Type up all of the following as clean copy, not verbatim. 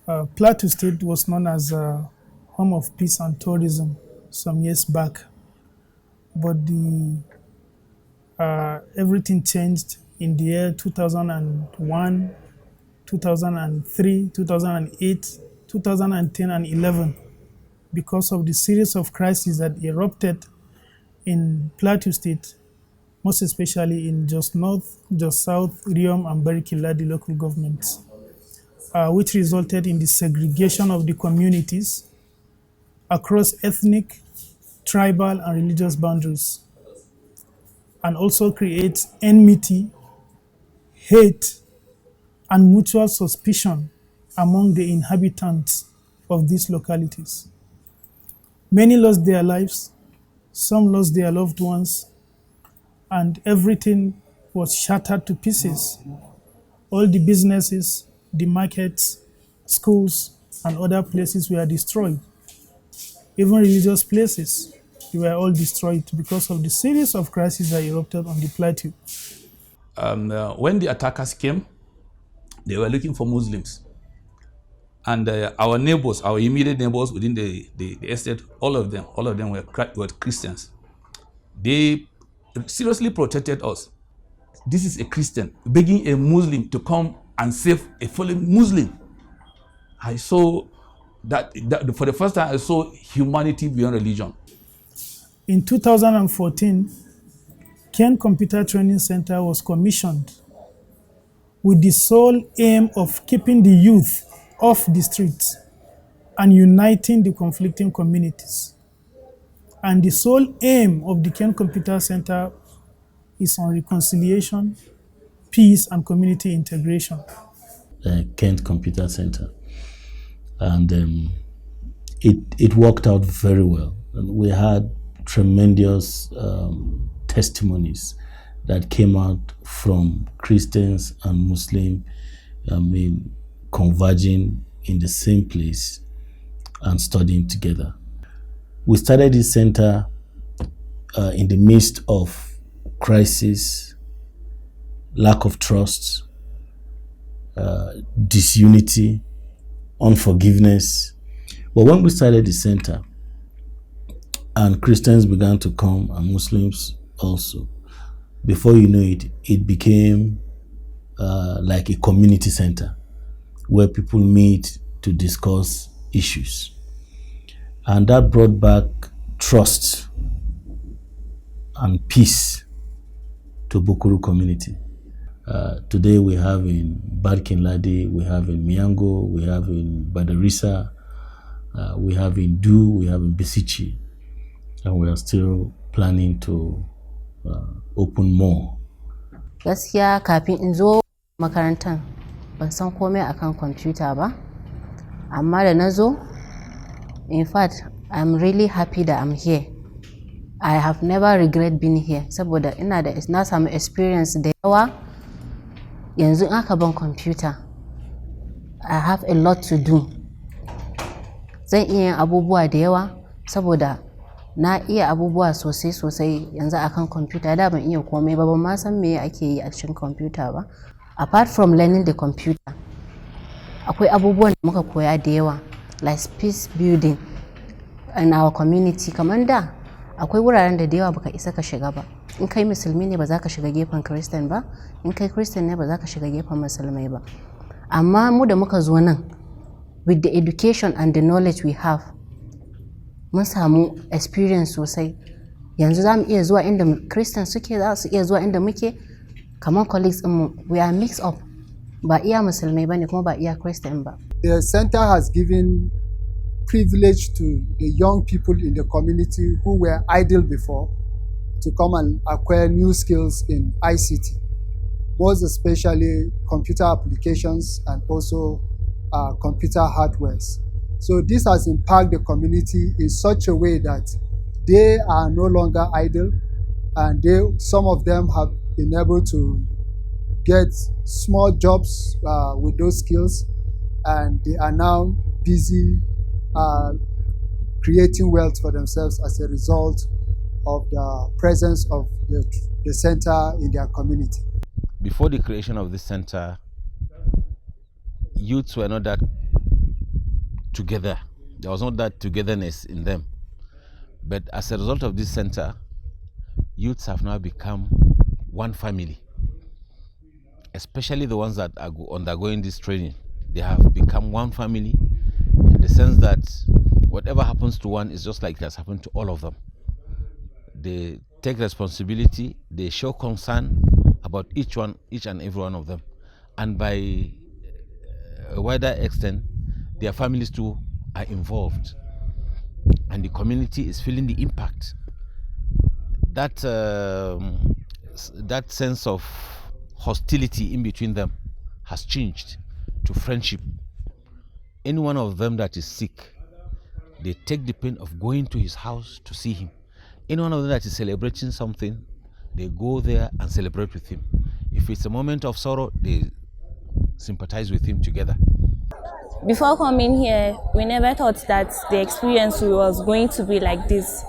Plateau State was known as a home of peace and tourism some years back, but everything changed in the year 2001, 2003, 2008, 2010, and 11 because of the series of crises that erupted in Plateau State, most especially in Jos North, Jos South, Riom, and Barikiladi local governments, which resulted in the segregation of the communities across ethnic, tribal, and religious boundaries, and also creates enmity, hate, and mutual suspicion among the inhabitants of these localities. Many lost their lives, some lost their loved ones, and everything was shattered to pieces. All the businesses, the markets, schools, and other places were destroyed. Even religious places, they were all destroyed because of the series of crises that erupted on the plateau. When the attackers came, they were looking for Muslims. And our neighbors, our immediate neighbors within the estate, all of them were Christians. They seriously protected us. This is a Christian begging a Muslim to come and save a fallen Muslim. I saw that for the first time, I saw humanity beyond religion. In 2014, Ken Computer Training Center was commissioned with the sole aim of keeping the youth off the streets and uniting the conflicting communities. And the sole aim of the Ken Computer Center is on reconciliation, peace, and community integration. Kent Computer Center. And it worked out very well. And we had tremendous testimonies that came out from Christians and Muslims, converging in the same place and studying together. We started this center in the midst of crisis, lack of trust, disunity, unforgiveness. But when we started the center, and Christians began to come and Muslims also, before you know it, it became like a community center where people meet to discuss issues. And that brought back trust and peace to Bukuru community. Today we have in Barkinladi, we have in Miango, we have in Badarisa, we have in Du, we have in Bisichi, and we are still planning to open more. Gaskiya kafin in zo makarantar ban san komai akan computer ba, amma da na zo, in fact, I'm really happy that I'm here. I have never regret being here saboda na samu experience da yawa. Yanzu in aka ban computer, I have a lot to do. Zan iya yin abubuwa da yawa saboda na iya abubuwa sosai yanzu akan computer. Da ban iya komai ba, ban ma san me ake yi a cikin computer ba. Apart from learning the computer, akwai abubuwan da muka koya da yawa, like peace building in our community. Kamar da akwai wuraren da yawa baka isa ka shiga ba. In kai musulmi ne ba za ka shiga gefen Christian ba, in kai Christian ne ba za ka shiga gefen musulmai ba. Amma mu da muka zo nan, with the education and the knowledge we have, mun samu experience sosai. Yanzu za mu iya zuwa inda Christian suke, za su iya zuwa inda muke. Kamar colleagues mu, we are mixed up. Ba iya musulmai bane kuma ba iya Christian ba. The center has given privilege to the young people in the community who were idle before to come and acquire new skills in ICT, most especially computer applications and also computer hardwares. So this has impacted the community in such a way that they are no longer idle, and some of them have been able to get small jobs with those skills, and they are now busy creating wealth for themselves as a result of the presence of the center in their community. Before the creation of this center, youths were not that together. There was not that togetherness in them. But as a result of this center, youths have now become one family, especially the ones that are undergoing this training. They have become one family in the sense that whatever happens to one is just like it has happened to all of them. They take responsibility, they show concern about each and every one of them. And by a wider extent, their families too are involved. And the community is feeling the impact. That sense of hostility in between them has changed to friendship. Any one of them that is sick, they take the pain of going to his house to see him. Any one of them that is celebrating something, they go there and celebrate with him. If it's a moment of sorrow, they sympathize with him together. Before coming here, we never thought that the experience was going to be like this.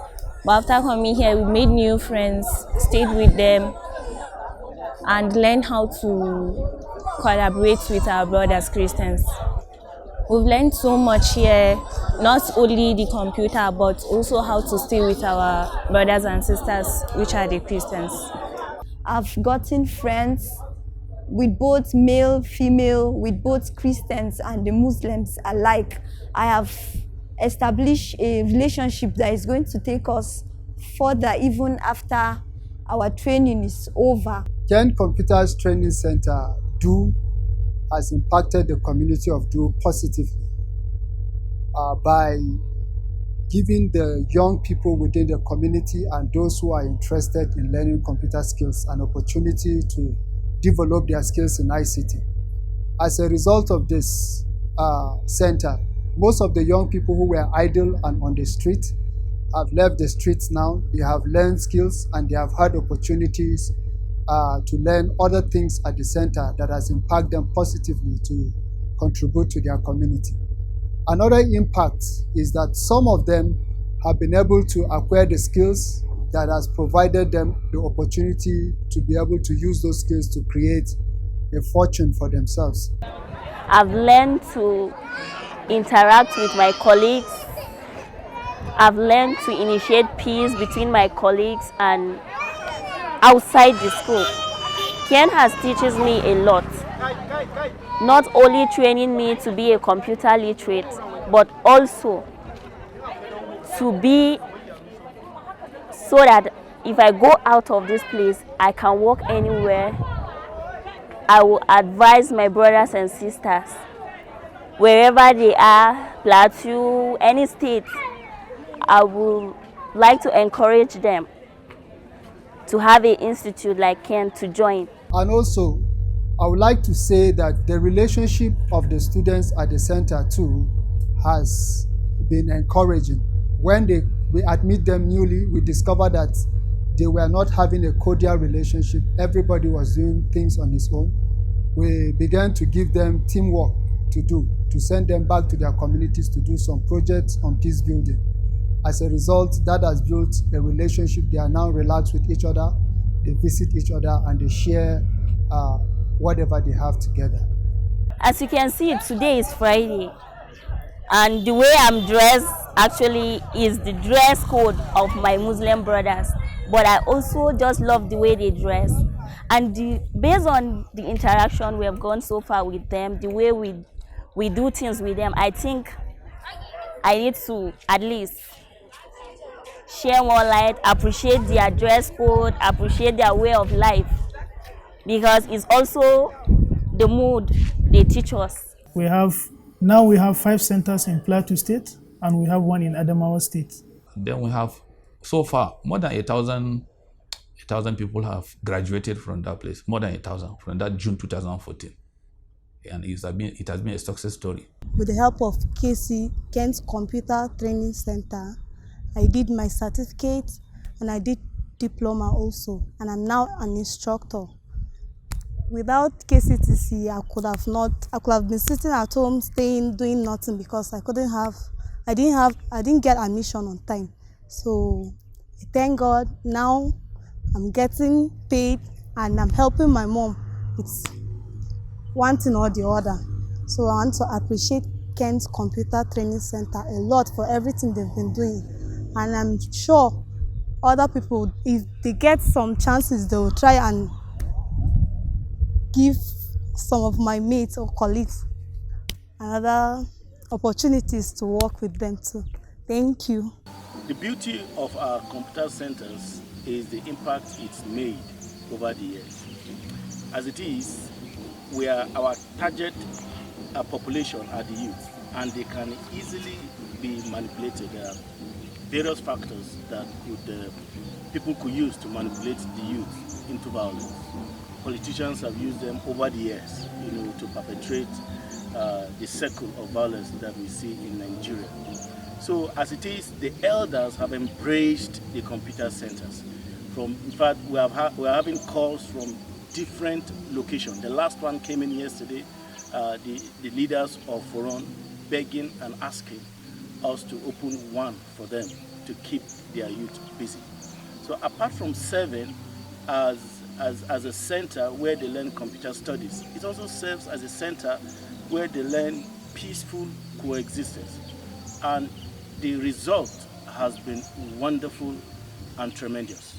But after coming here, we made new friends, stayed with them, and learned how to collaborate with our brothers Christians. We've learned so much here, not only the computer, but also how to stay with our brothers and sisters, which are the Christians. I've gotten friends with both male, female, with both Christians and the Muslims alike. I have established a relationship that is going to take us further even after our training is over. Ken Computers Training Center, DO, has impacted the community of DO positively by giving the young people within the community and those who are interested in learning computer skills an opportunity to develop their skills in ICT. As a result of this center, most of the young people who were idle and on the street have left the streets now. They have learned skills and they have had opportunities to learn other things at the center that has impacted them positively to contribute to their community. Another impact is that some of them have been able to acquire the skills that has provided them the opportunity to be able to use those skills to create a fortune for themselves. I've learned to interact with my colleagues. I've learned to initiate peace between my colleagues and outside the school. Ken has teaches me a lot, not only training me to be a computer literate, but also to be so that if I go out of this place, I can walk anywhere. I will advise my brothers and sisters, wherever they are, Plateau, any state, I would like to encourage them to have an institute like Ken to join. And also, I would like to say that the relationship of the students at the center too has been encouraging. When we admit them newly, we discovered that they were not having a cordial relationship. Everybody was doing things on his own. We began to give them teamwork to do, to send them back to their communities to do some projects on peace building. As a result, that has built a relationship. They are now relaxed with each other, they visit each other, and they share whatever they have together. As you can see, today is Friday, and the way I'm dressed actually is the dress code of my Muslim brothers, but I also just love the way they dress. And based on the interaction we have gone so far with them, the way we do things with them, I think I need to at least share more light, appreciate their dress code, appreciate their way of life, because it's also the mood they teach us. We have 5 centers in Plateau State, and we have one in Adamawa State. Then we have, so far, more than 1,000 people have graduated from that place, more than 1,000 from that June 2014. And it has been a success story. With the help of KC, Ken's Computer Training Center, I did my certificate and I did diploma also, and I'm now an instructor. Without KCTC, I could have been sitting at home, staying, doing nothing, because I didn't get admission on time. So thank God now I'm getting paid and I'm helping my mom with one thing or the other. So I want to appreciate Kent Computer Training Center a lot for everything they've been doing. And I'm sure other people, if they get some chances, they will try and give some of my mates or colleagues another opportunities to work with them too. Thank you. The beauty of our computer centers is the impact it's made over the years. As it is, our target population are the youth, and they can easily be manipulated. There are various factors that people could use to manipulate the youth into violence. Politicians have used them over the years, to perpetrate the circle of violence that we see in Nigeria. So as it is, the elders have embraced the computer centers. In fact, we are having calls from different locations. The last one came in yesterday, the leaders of Foron begging and asking us to open one for them to keep their youth busy. So apart from serving as a center where they learn computer studies, it also serves as a center where they learn peaceful coexistence. And the result has been wonderful and tremendous.